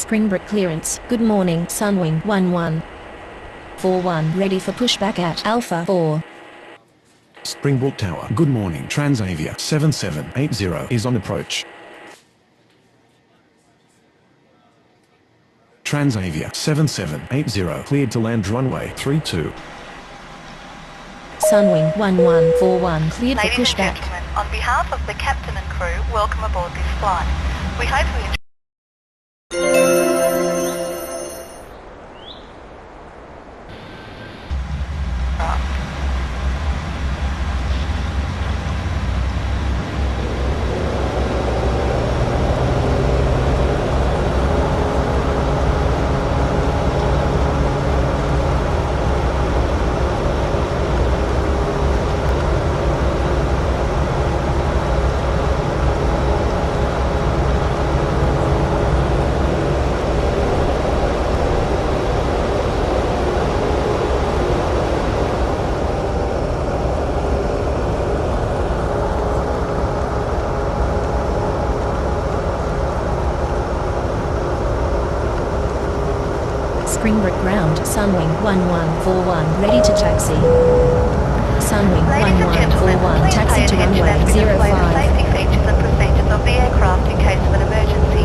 Springbrook clearance. Good morning, Sunwing 1141. Ready for pushback at Alpha 4. Springbrook Tower. Good morning. Transavia 7780 is on approach. Transavia 7780 cleared to land runway 32. Sunwing 1141 cleared for Ladies and pushback. gentlemen, on behalf of the captain and crew, welcome aboard this flight. We hope you enjoy. Springbrook ground. Sunwing 1141 ready to taxi. Sunwing Ladies and gentlemen, 1141 please taxi pay to attention runway as we display the 05. safety features and procedures of the aircraft in case of an emergency.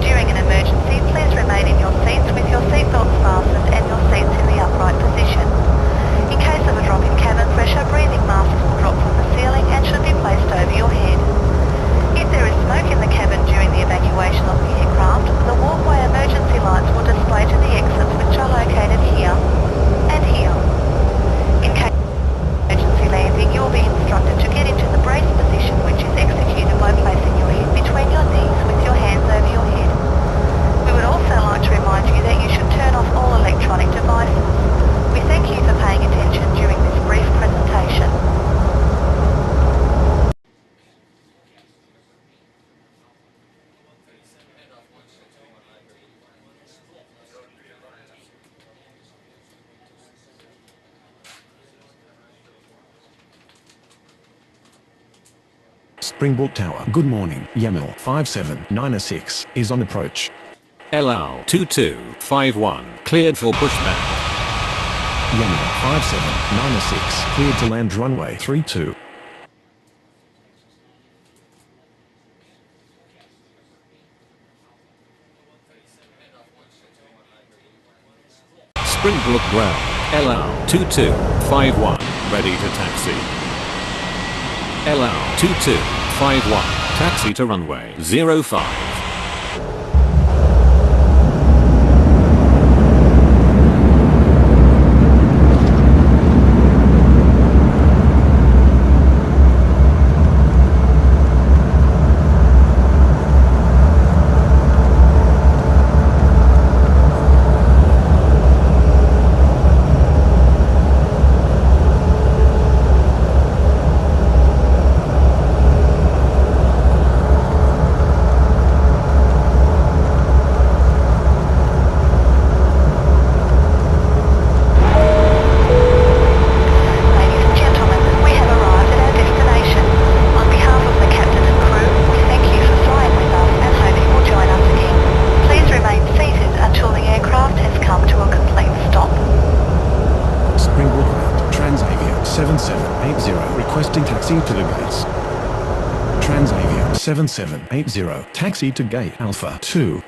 During an emergency, please remain in your seats with your seatbelts fastened and your seats in the upright position. In case of a drop in cabin pressure, breathing masks will drop from the ceiling and should be placed over your head. If there is smoke in the cabin during the evacuation of the aircraft, the walkway emergency lights will display to the exits which are located here and here. In case of emergency landing, you will be instructed to get into the brace position, which is executed by placing your head between your knees with your hands over your head. We would also like to remind you that you should turn off all electronic devices. We thank you for paying attention during this brief presentation. Springbrook Tower. Good morning. Yaml 57906 is on approach. LL 2251 cleared for pushback. Yaml 57906 cleared to land runway 32. Springbrook ground. LL 2251 ready to taxi. LL 2251 taxi to runway 05. Requesting taxi to the gates. Transavia 7780 taxi to gate Alpha 2.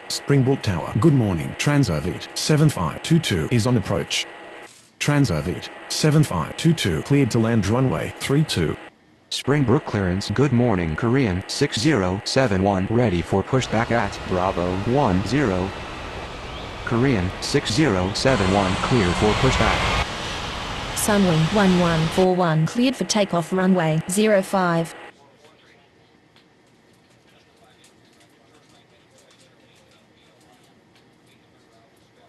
Springbrook Tower. Good morning. Transavit 7522 is on approach. Transavit 7522 cleared to land runway 32. Springbrook clearance. Good morning. Korean 6071 ready for pushback at Bravo 10. Korean 6071 clear for pushback. Sunwing 1141 cleared for takeoff runway 05.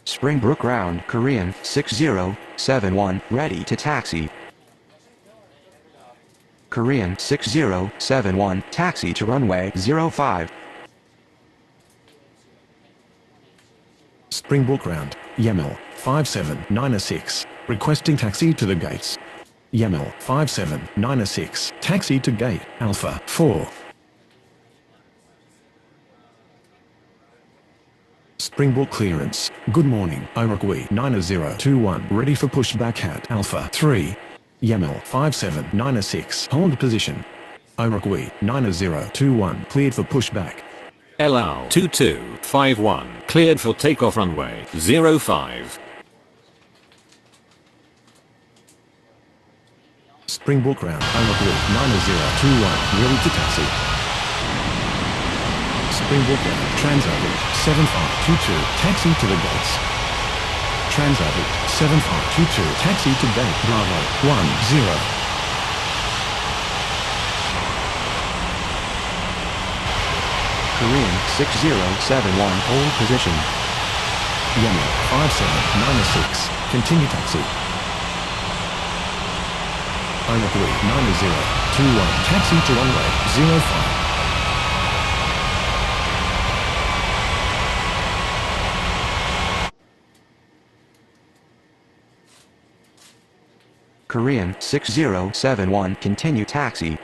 Springbrook ground. Korean 6071 ready to taxi. Korean 6071 taxi to runway 05. Springbrook ground. Yaml 57906 requesting taxi to the gates. Yaml 57906 taxi to gate Alpha 4. Springbrook clearance. Good morning. Iroquois 9021 ready for pushback at Alpha 3. Yaml 5796 hold position. Iroquois 9021 cleared for pushback. LL 2251 cleared for takeoff runway 05. Springbrook ground. Iroquois 9021 ready to taxi. Springbrook ground. Transorbit 7522 taxi to the gates. Transorbit 7522 taxi to gate Bravo 10. Korean 6071 hold position. Yaml 5796 continue taxi. Iroquois 9021 taxi to runway 05. Korean 6071 continue taxi.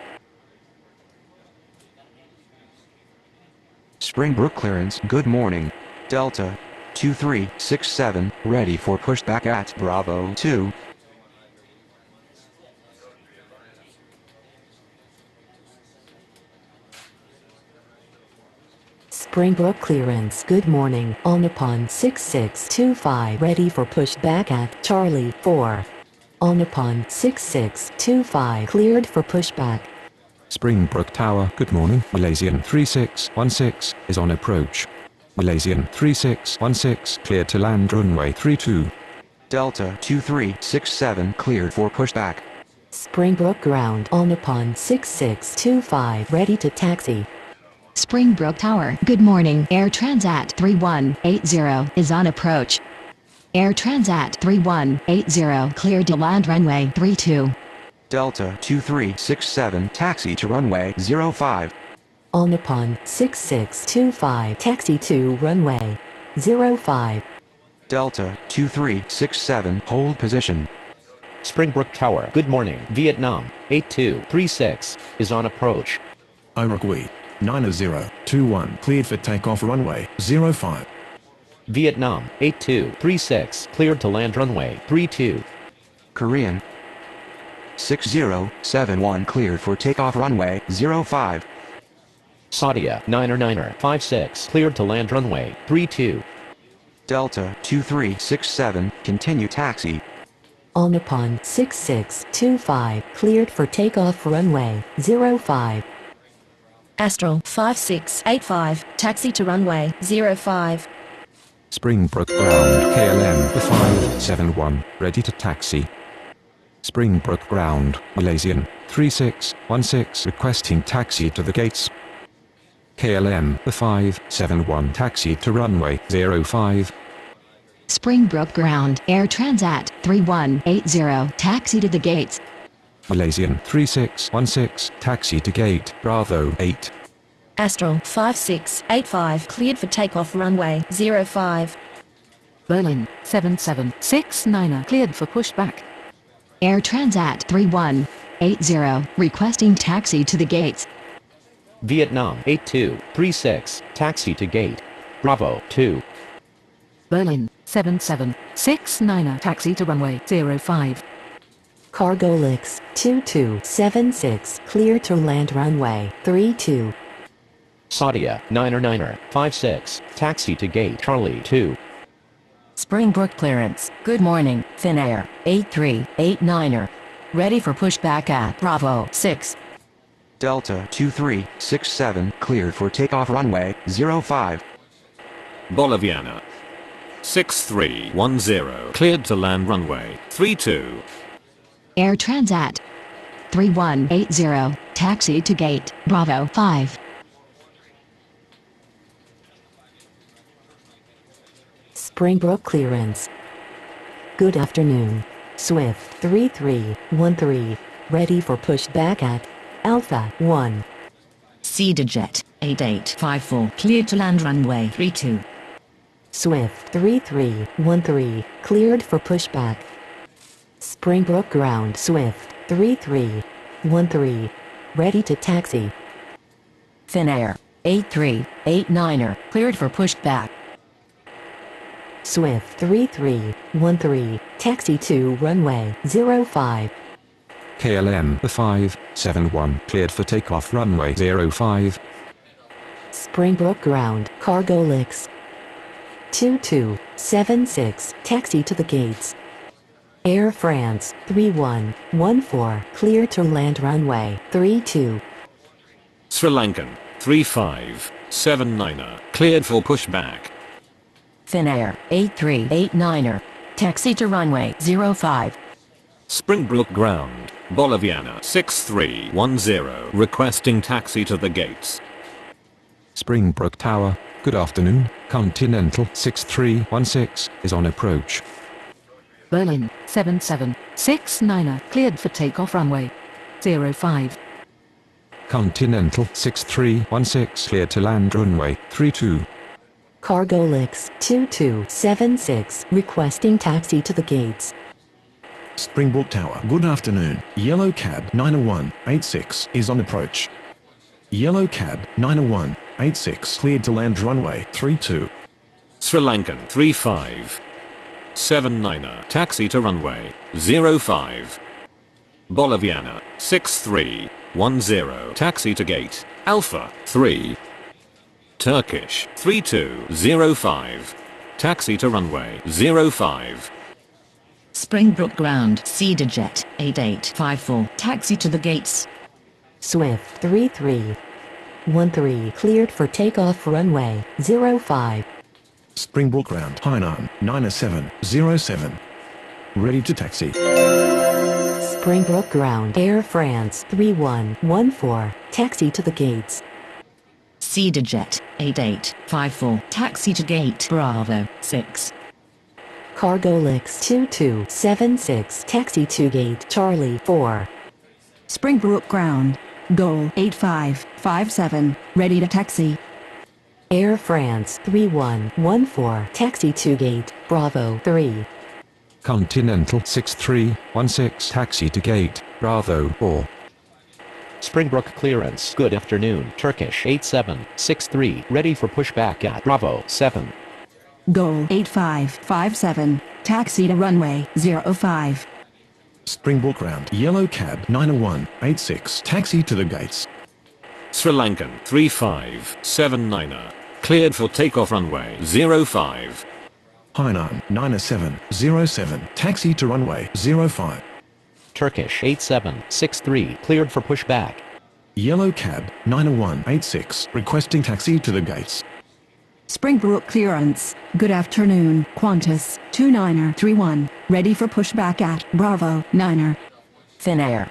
Springbrook clearance. Good morning. Delta 2367 ready for pushback at Bravo 2. Springbrook clearance. Good morning. On upon 6625 ready for pushback at Charlie 4. On upon 6625 cleared for pushback. Springbrook Tower, good morning. Malaysian 3616 is on approach. Malaysian 3616 cleared to land runway 32. Delta 2367 cleared for pushback. Springbrook ground. On upon 6625 ready to taxi. Springbrook Tower, good morning. Air Transat 3180 is on approach. Air Transat 3180 cleared to land runway 32. Delta 2367 taxi to runway 05. On upon 6625 taxi to runway 05. Delta 2367 hold position. Springbrook Tower, good morning. Vietnam 8236 is on approach. Iroquois 9021 cleared for takeoff runway 05. Vietnam 8236 cleared to land runway 32. Korean 6071 cleared for takeoff runway 05. Saudia 9er56 cleared to land runway 32. Delta 2367 continue taxi. On upon 6625 cleared for takeoff runway 05. Astral 5685 taxi to runway 05. Springbrook ground, KLM 571 ready to taxi. Springbrook ground, Malaysian 3616 requesting taxi to the gates. KLM 571 taxi to runway 05. Springbrook ground. Air Transat 3180 taxi to the gates. Malaysian 3616 taxi to gate Bravo 8. Astral 5685 cleared for takeoff runway 05. Berlin 7769 cleared for pushback. Air Transat 3180 requesting taxi to the gates. Vietnam 8236 taxi to gate Bravo 2. Berlin 7769 taxi to runway 05. Cargo Licks 2276 clear to land runway 32. Saudia 9er56 taxi to gate Charlie 2. Springbrook clearance. Good morning. Finnair 8389er ready for pushback at Bravo 6. Delta 2367 cleared for takeoff runway 05. Boliviana 6310 cleared to land runway 32. Air Transat 3180 taxi to gate Bravo 5. Springbrook clearance. Good afternoon. Swift 3313 ready for pushback at Alpha 1. CedarJet 8854 cleared to land runway 32. Swift 3313 cleared for pushback. Springbrook ground. Swift 3313 ready to taxi. Finnair 8389er cleared for pushback. Swift 3313, taxi to runway 05. KLM 571 cleared for takeoff runway 05. Springbrook Ground, Cargo Licks 2276, taxi to the gates. Air France 3114, clear to land runway 32. Sri Lankan 3579er cleared for pushback. Finnair 8389er, taxi to runway 05. Springbrook Ground, Boliviana 6310 requesting taxi to the gates. Springbrook Tower, good afternoon, Continental 6316 is on approach. Berlin 7769er cleared for takeoff runway 05. Continental 6316 cleared to land runway 32. Cargo Licks 2276, requesting taxi to the gates. Springbrook Tower, good afternoon. Yellow Cab 90186 is on approach. Yellow Cab 90186 cleared to land runway 32. Sri Lankan 3579er taxi to runway 05. Boliviana 6310 taxi to gate Alpha 3. Turkish 3205 taxi to runway 05. Springbrook Ground, Cedarjet 8854 taxi to the gates. Swift 3313, cleared for takeoff runway 05. Springbrook Ground, Hainan 9707. Ready to taxi. Springbrook Ground, Air France 3114, taxi to the gates. Cedarjet 8854 taxi to gate Bravo 6. Cargo Licks 2276, taxi to gate Charlie 4. Springbrook Ground, Goal 8557, ready to taxi. Air France 3114, taxi to gate Bravo 3. Continental 6316 taxi to gate Bravo 4. Springbrook clearance, good afternoon, Turkish 8763 ready for pushback at Bravo 7. Goal 8557, taxi to runway 05. Springbrook Ground, Yellow Cab 90186 taxi to the gates. Sri Lankan 3579er cleared for takeoff runway 05. Hainan 9707 taxi to runway 05. Turkish 8763 cleared for pushback. Yellow Cab 90186 requesting taxi to the gates. Springbrook clearance, good afternoon, Qantas 29er31, ready for pushback at Bravo 9er. Finnair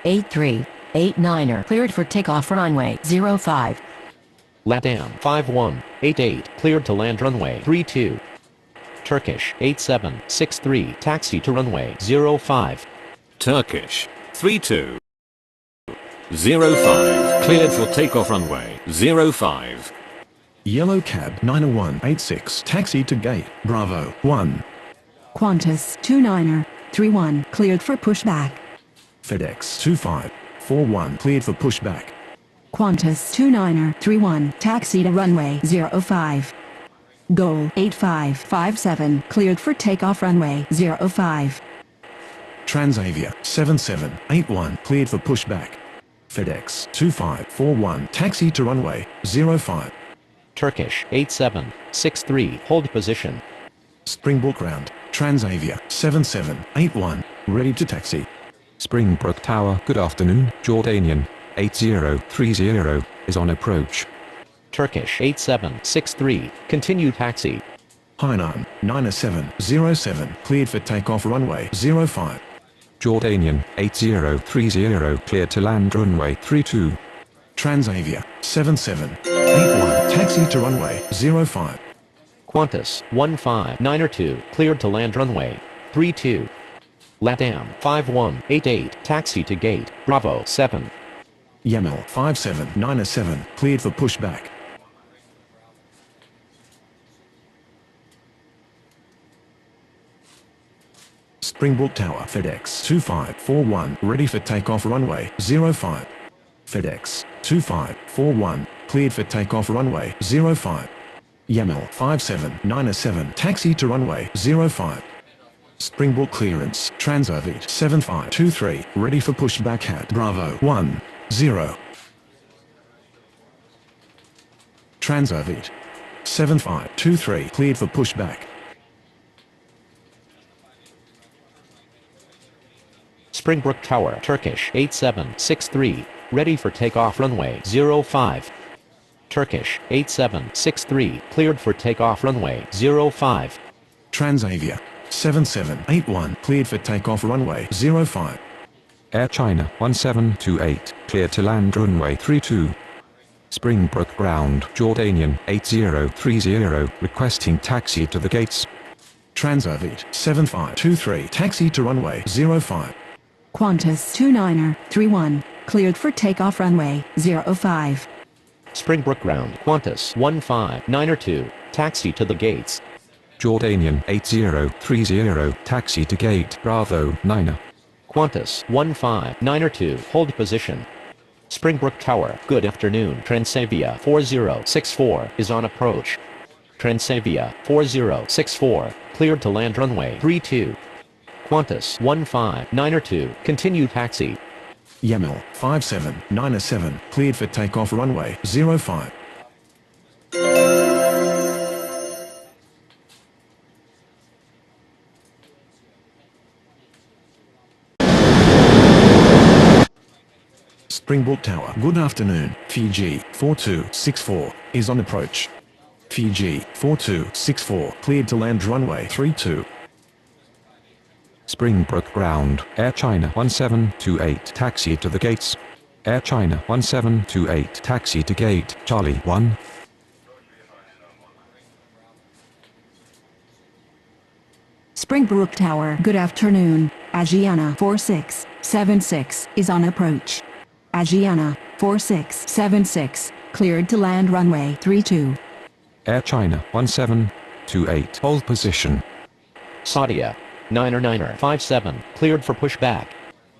8389er cleared for takeoff runway 05. LATAM 5188 cleared to land runway 32. Turkish 8763 taxi to runway 05. Turkish 3205 cleared for takeoff runway 05. Yellow Cab 90186 taxi to gate Bravo 1. Qantas 29er31, cleared for pushback. FedEx 2541 cleared for pushback. Qantas 29er31, taxi to runway 05. Goal 8557, cleared for takeoff runway 05. Transavia 7781 cleared for pushback. FedEx 2541 taxi to runway 05. Turkish 8763 hold position. Springbrook Ground, Transavia 7781 ready to taxi. Springbrook Tower, good afternoon, Jordanian 8030 is on approach. Turkish 8763 continue taxi. Hainan 9707 cleared for takeoff runway 05. Jordanian 8030 cleared to land runway 32. Transavia 7781 taxi to runway 05. Qantas 15902 cleared to land runway 32. LATAM 5188 taxi to gate Bravo 7. Yaml 5797 cleared for pushback. Springbrook Tower FedEx 2541 ready for takeoff runway 05. FedEx 2541 cleared for takeoff runway 05. Yaml 5797, taxi to runway 05. Springbrook clearance, Transorbit 7523, ready for pushback at Bravo 10. Transorbit 7523, cleared for pushback. Springbrook Tower, Turkish 8763, ready for takeoff runway 05. Turkish 8763, cleared for takeoff runway 05. Transavia 7781, cleared for takeoff runway 05. Air China 1728, cleared to land runway 32. Springbrook Ground, Jordanian 8030, requesting taxi to the gates. Transorbit 7523, taxi to runway 05. Qantas 2931, cleared for takeoff runway 05. Springbrook Ground, Qantas 1592, taxi to the gates. Jordanian 8030, taxi to gate Bravo 9. Qantas 1592, hold position. Springbrook Tower, good afternoon. Transavia 4064 is on approach. Transavia 4064, cleared to land runway 32. Qantas 1592, continue taxi. Yaml 5797, cleared for takeoff runway 05. Springbrook Tower, good afternoon. Fiji 4264 is on approach. Fiji 4264, cleared to land runway 32. Springbrook Ground, Air China 1728, taxi to the gates. Air China 1728, taxi to gate Charlie 1. Springbrook Tower, good afternoon. Asiana 4676 is on approach. Asiana 4676, cleared to land runway 32. Air China 1728, hold position. Saudia 9er57, cleared for pushback.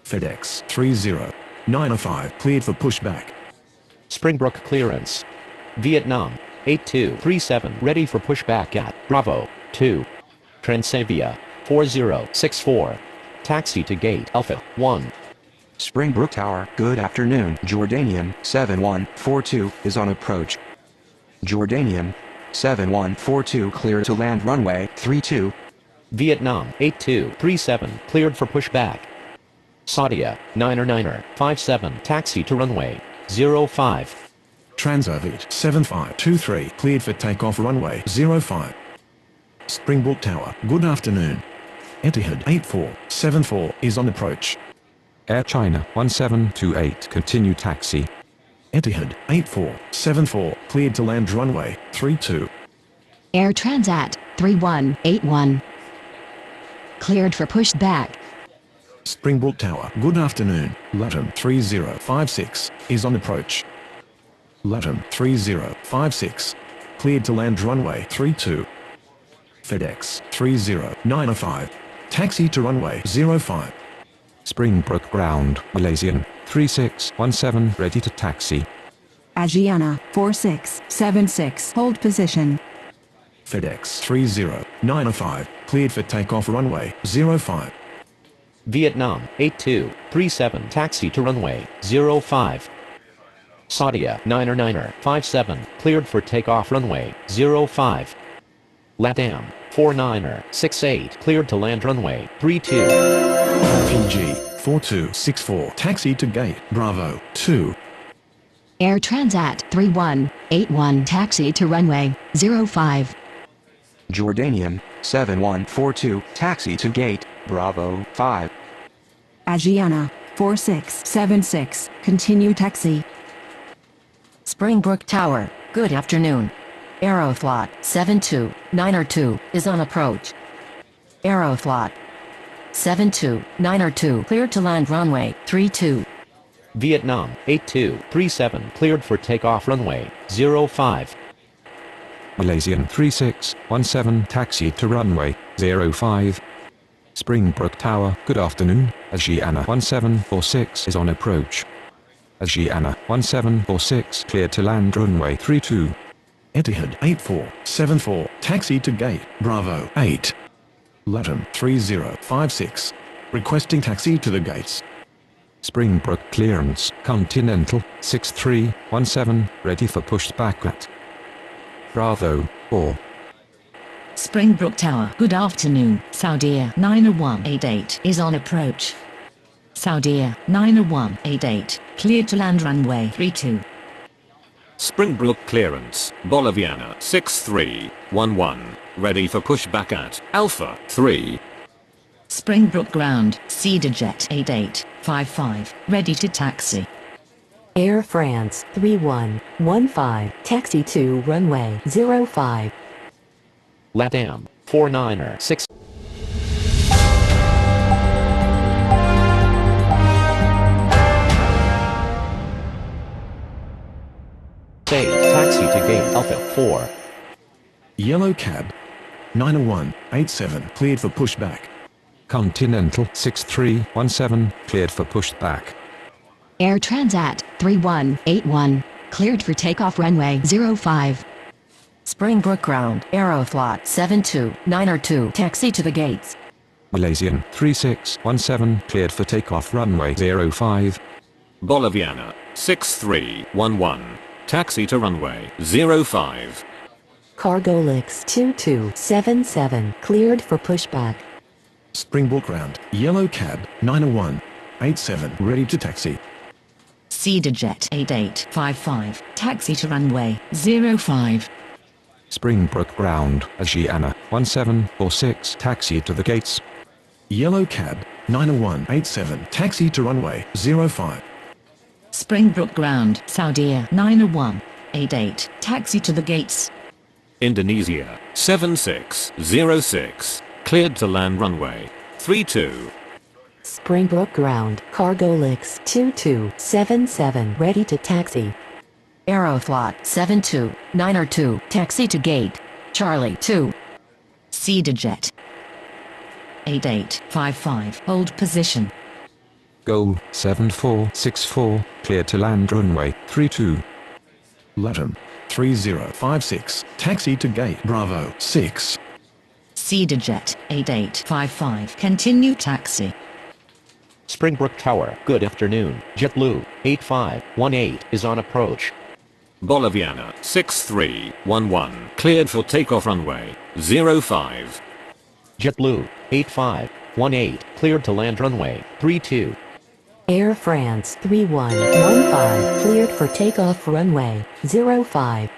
FedEx 3095, cleared for pushback. Springbrook clearance. Vietnam 8237, ready for pushback at Bravo 2. Transavia 4064, taxi to gate Alpha 1. Springbrook Tower, good afternoon. Jordanian 7142 is on approach. Jordanian 7142, clear to land runway 32. Vietnam 8237, cleared for pushback. Saudia 9er57, taxi to runway 05. Transorbit 7523, cleared for takeoff runway 05. Springbrook Tower, good afternoon. Etihad 8474 is on approach. Air China 1728, continue taxi. Etihad 8474, cleared to land runway 32. Air Transat 3181, cleared for pushback. Springbrook Tower, good afternoon. Latam 3056 is on approach. Latam 3056, cleared to land runway 32. FedEx 3095, taxi to runway 05. Springbrook Ground, Malaysian 3617, ready to taxi. Asiana 4676, hold position. FedEx 3095, cleared for takeoff runway 05. Vietnam 8237, taxi to runway 05. Saudia 9er57, cleared for takeoff runway 05. LATAM 49er68, cleared to land runway 32. PG 4264, taxi to gate Bravo 2. Air Transat 3181, taxi to runway 05. Jordanian 7142, taxi to gate Bravo 5. Asiana 4676, continue taxi. Springbrook Tower, good afternoon. Aeroflot 72902 is on approach. Aeroflot 72902, cleared to land runway 32. Vietnam 8237, cleared for takeoff runway 05. Malaysian 3617, taxi to runway 05. Springbrook Tower, good afternoon. Asiana 1746 is on approach. Asiana 1746, cleared to land runway 32. Etihad 8474, taxi to gate, Bravo 8. Latam 3056, requesting taxi to the gates. Springbrook clearance, Continental 6317, ready for pushback at Bravo 4. Springbrook Tower. Good afternoon. Saudia 90188 is on approach. Saudia 90188, cleared to land runway 32. Springbrook clearance, Boliviana 6311, ready for pushback at Alpha 3. Springbrook ground, Cedarjet 8855, ready to taxi. Air France 3115, taxi to runway 05. LATAM 496. Say taxi to gate Alpha 4. Yellow cab 90187, cleared for pushback. Continental 6317, cleared for pushback. Air Transat 3181, cleared for takeoff runway 05. Springbrook ground, Aeroflot 72902, taxi to the gates. Malaysian 3617, cleared for takeoff runway 05. Boliviana 6311, taxi to runway 05. Cargolix 2277, cleared for pushback. Springbrook ground, yellow cab 90187, ready to taxi. Cedarjet 8855, taxi to runway 05. Springbrook ground, Asiana 1746, taxi to the gates. Yellow cab 90187, taxi to runway 05. Springbrook ground, Saudia 90188, taxi to the gates. Indonesia 7606, cleared to land runway 32. Springbrook ground, Cargolix 2277, ready to taxi. Aeroflot 72902, taxi to gate, Charlie 2. Cedarjet 8855, hold position. Goal 7464, cleared to land runway 32. Latam 3056, taxi to gate, Bravo 6. Cedarjet 8855, continue taxi. Springbrook Tower. Good afternoon. JetBlue 8518 is on approach. Boliviana 6311, cleared for takeoff runway 05. JetBlue 8518, cleared to land runway 32. Air France 3115, cleared for takeoff runway 05.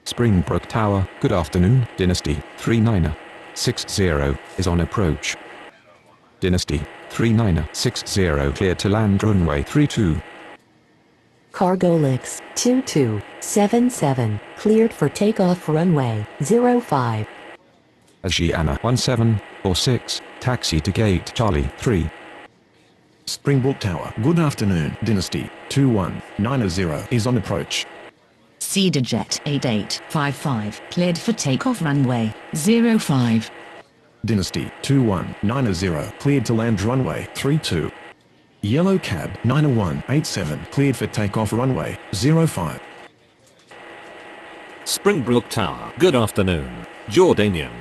Springbrook Tower, good afternoon. Dynasty 3960 is on approach. Dynasty 3960, cleared to land runway 32. Cargolix 2277, cleared for takeoff runway 05. Asiana 1746, taxi to gate Charlie 3. Springbrook Tower, good afternoon. Dynasty 2190 is on approach. Cedarjet 8855, cleared for takeoff runway 05. Dynasty 2190, cleared to land runway 32. Yellow cab 90187, cleared for takeoff runway 05. Springbrook Tower. Good afternoon. Jordanian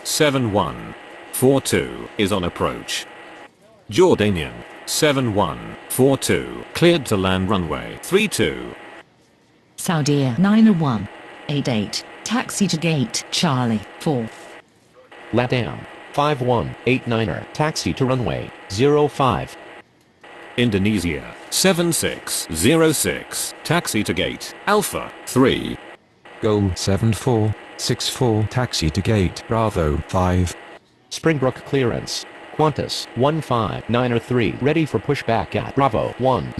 7142 is on approach. Jordanian 7142, cleared to land runway 32. Saudia 90188, taxi to gate Charlie 4. LATAM 5189er, taxi to runway 05. Indonesia 7606, taxi to gate Alpha 3. Goal 7464, taxi to gate Bravo 5. Springbrook clearance, Qantas 15903, ready for pushback at Bravo 10.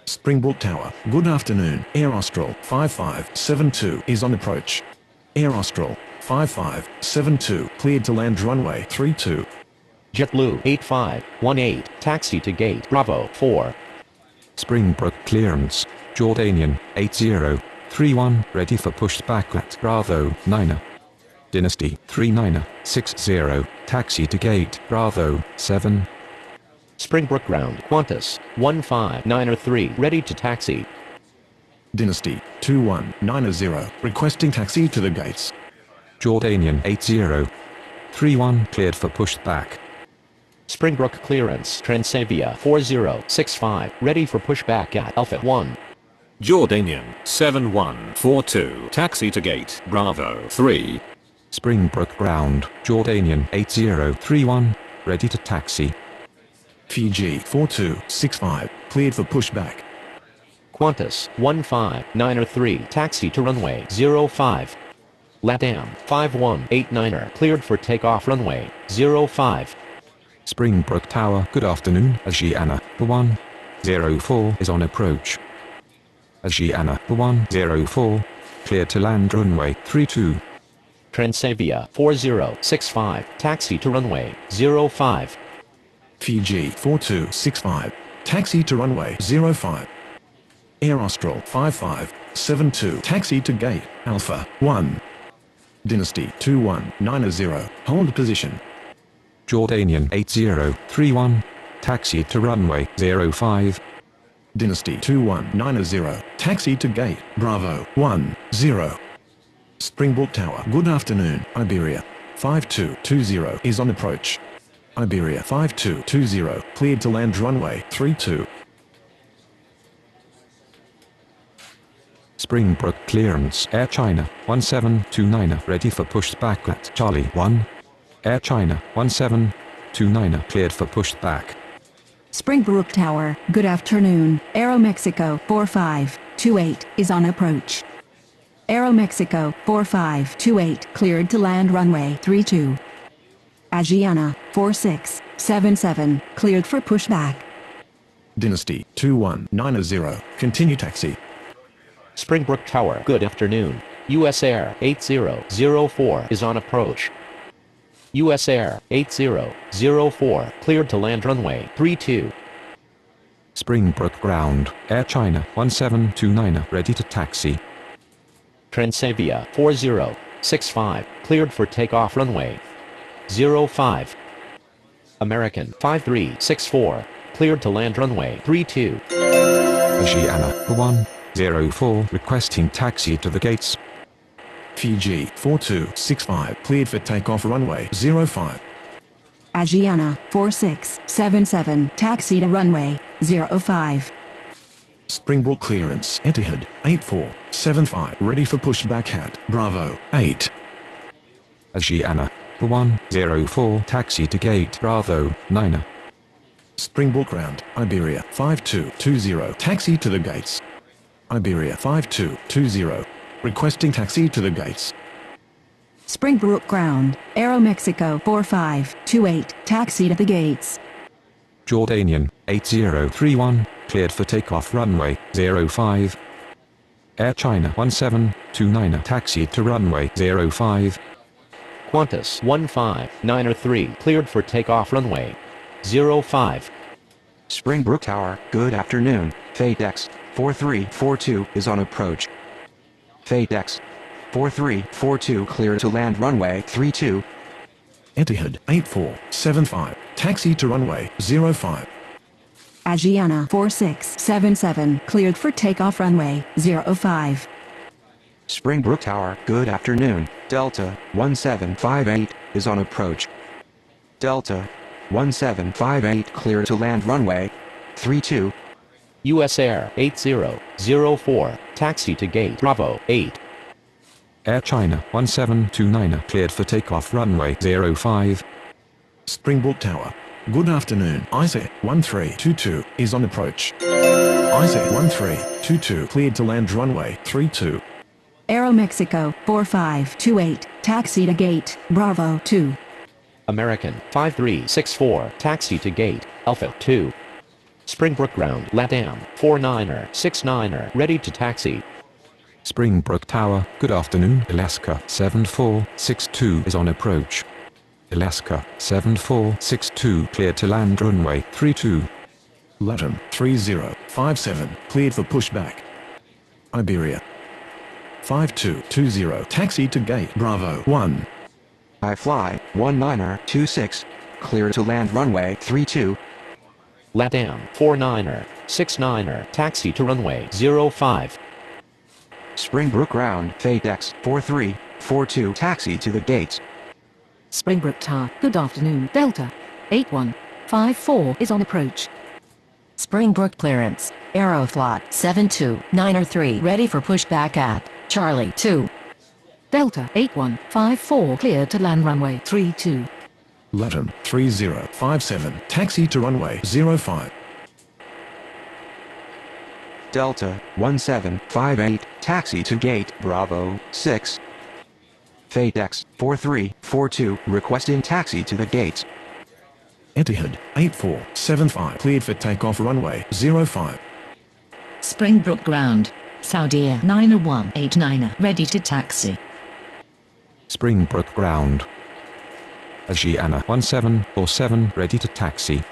Springbrook Tower, good afternoon. Air Austral 5572 is on approach. Air Austral 5572, cleared to land runway 32. JetBlue 8518, taxi to gate Bravo 4. Springbrook clearance, Jordanian 8031, ready for pushback at Bravo 9. Dynasty 3960, taxi to gate Bravo 7. Springbrook ground, Qantas 15903, ready to taxi. Dynasty 2190 requesting taxi to the gates. Jordanian 8031 cleared for pushback. Springbrook clearance, Transavia 4065, ready for pushback at Alpha 1. Jordanian 7142 taxi to gate Bravo 3. Springbrook ground, Jordanian 8031, ready to taxi. Fiji 4265 cleared for pushback. Qantas 15903 taxi to runway 05. LATAM 5189 cleared for takeoff runway 05. Springbrook Tower, good afternoon, Asiana, 104 is on approach. Asiana, 104, cleared to land runway 32. Transavia 4065 taxi to runway 05. Fiji 4265 taxi to runway 05. Air Austral 5572 taxi to gate Alpha 1. Dynasty 2190 hold position. Jordanian 8031, taxi to runway 05. Dynasty 2190 taxi to gate Bravo 10. Springbrook Tower, good afternoon, Iberia 5220 is on approach. Iberia 5220 cleared to land runway 32. Springbrook clearance, Air China 1729 ready for pushback at Charlie 1. Air China 1729 cleared for pushback. Springbrook Tower, good afternoon, Aeromexico 4528 is on approach. Aeromexico 4528 cleared to land runway 32. Asiana 4677 cleared for pushback. Dynasty 2190 continue taxi. Springbrook Tower, good afternoon. US Air 8004 is on approach. US Air 8004 cleared to land runway 32. Springbrook ground, Air China 1729 ready to taxi. Transavia 4065 cleared for takeoff runway 05. American 5364 cleared to land runway 32. Asiana 104 requesting taxi to the gates. Fiji 4265 cleared for takeoff runway 05. Asiana 4677 taxi to runway 05. Springbrook clearance, Etihad 8475 ready for pushback at Bravo 8. Asiana 104 taxi to gate Bravo 9. Springbrook ground, Iberia 5220 taxi to the gates. Iberia 5220 requesting taxi to the gates. Springbrook ground, Aeromexico 4528 taxi to the gates. Jordanian 8031 cleared for takeoff runway 05. Air China 1729 taxi to runway 05. Qantas 15903 cleared for takeoff runway 05. Springbrook Tower, good afternoon, FateX 4342 is on approach. FateX 4342 clear to land runway 32. Etihad 8475 taxi to runway 05. Asiana 4677 cleared for takeoff runway 05. Springbrook Tower, good afternoon, Delta 1758 is on approach. Delta 1758 clear to land runway 32. US Air 8004 taxi to gate Bravo 8. Air China 1729 cleared for takeoff runway 05. Springbrook Tower, good afternoon, ISET 1322 is on approach. ISET 1322 cleared to land runway 32. Aeromexico 4528 taxi to gate Bravo 2. American 5364 taxi to gate Alpha 2. Springbrook ground, LATAM 4969 ready to taxi. Springbrook Tower, good afternoon, Alaska 7462 is on approach. Alaska 7462 cleared to land runway 32. LATAM 3057 cleared for pushback. Iberia 5220 taxi to gate Bravo 1. I fly 1926 clear to land runway 32. LATAM 4969 taxi to runway 05. Springbrook Ground, FateX 4342, taxi to the gates. Springbrook Tower, good afternoon. Delta 8154 is on approach. Springbrook clearance, Aeroflot 72903 ready for pushback at Charlie 2. Delta 8154 clear to land runway 32. Latin 3057, taxi to runway 05. Delta 1758, taxi to gate Bravo 6. FateX 4342, requesting taxi to the gates. Etihad 8475, cleared for takeoff runway 05. Springbrook Ground, Saudi Air 90189 ready to taxi. Springbrook Ground. Asiana 1747 ready to taxi.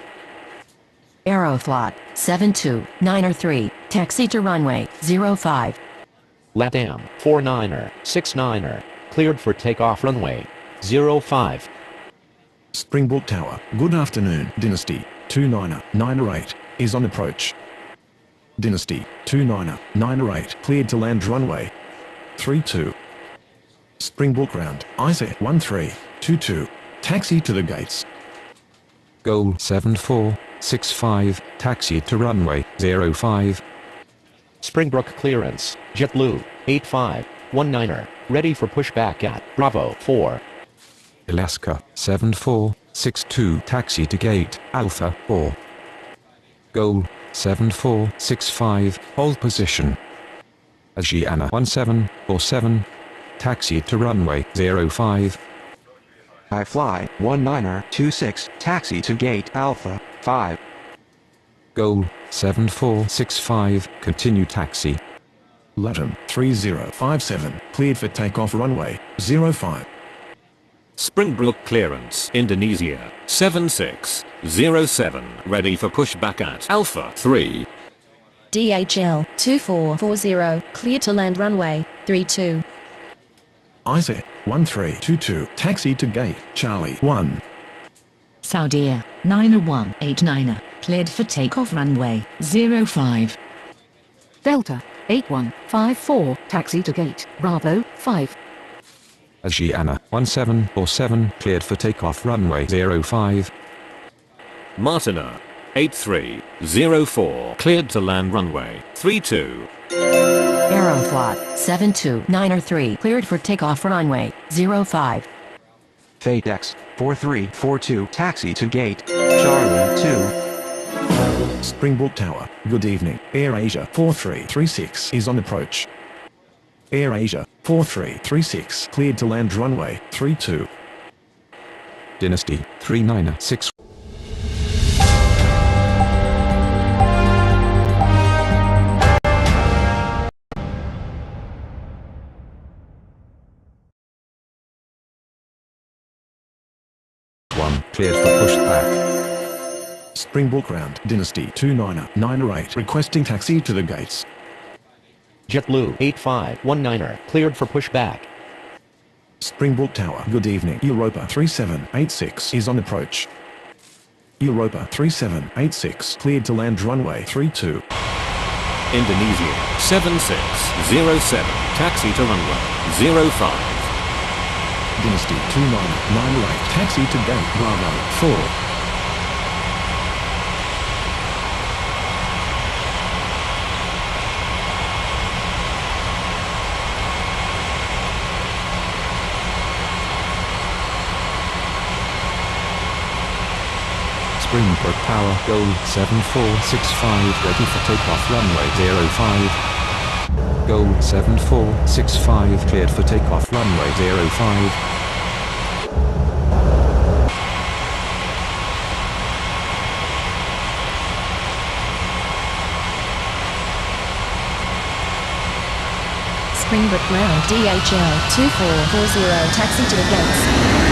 Aeroflot 72903 taxi to runway 05. LATAM 49er 69er cleared for takeoff runway 05. Springbrook Tower, good afternoon. Dynasty 29908 is on approach. Dynasty 29908 cleared to land runway 32. Springbrook Ground, ISA 1322, taxi to the gates. Goal 7465, taxi to runway 05. Springbrook clearance, JetBlue 8519er ready for pushback at Bravo 4. Alaska 7462, taxi to gate Alpha 4. Goal 7465, hold position. Asiana 1747, taxi to runway 05. I fly 19er26, taxi to gate Alpha 5. Goal 7465, continue taxi. Latin 3057, cleared for takeoff runway 05. Springbrook clearance, Indonesia 7607 ready for pushback at Alpha 3. DHL 2440 clear to land runway 32. ISA 1322, taxi to gate Charlie 1. Saudi Air 90189 cleared for takeoff runway 05. Delta 8154 taxi to gate Bravo 5. Asiana 1747, cleared for takeoff runway 05. Martina 8304 cleared to land runway 32. Aeroflot 72903 cleared for takeoff runway 05. FateX 4342, taxi to gate Charlie 2. Springbrook Tower, good evening. AirAsia 4336 is on approach. AirAsia 4336 cleared to land runway 32. Dynasty 396. Cleared for pushback. Springbrook Ground, Dynasty 29908 requesting taxi to the gates. JetBlue 8519er cleared for pushback. Springbrook Tower, good evening. Europa 3786 is on approach. Europa 3786 cleared to land runway 32. Indonesia 7607 taxi to runway 05. Dynasty 29908 taxi to gate Bravo 4. Springbrook Tower, goal 7465, ready for takeoff runway 05. Goal 7465, cleared for takeoff runway 05. Springbrook Ground DHL 2440 taxi to the gates.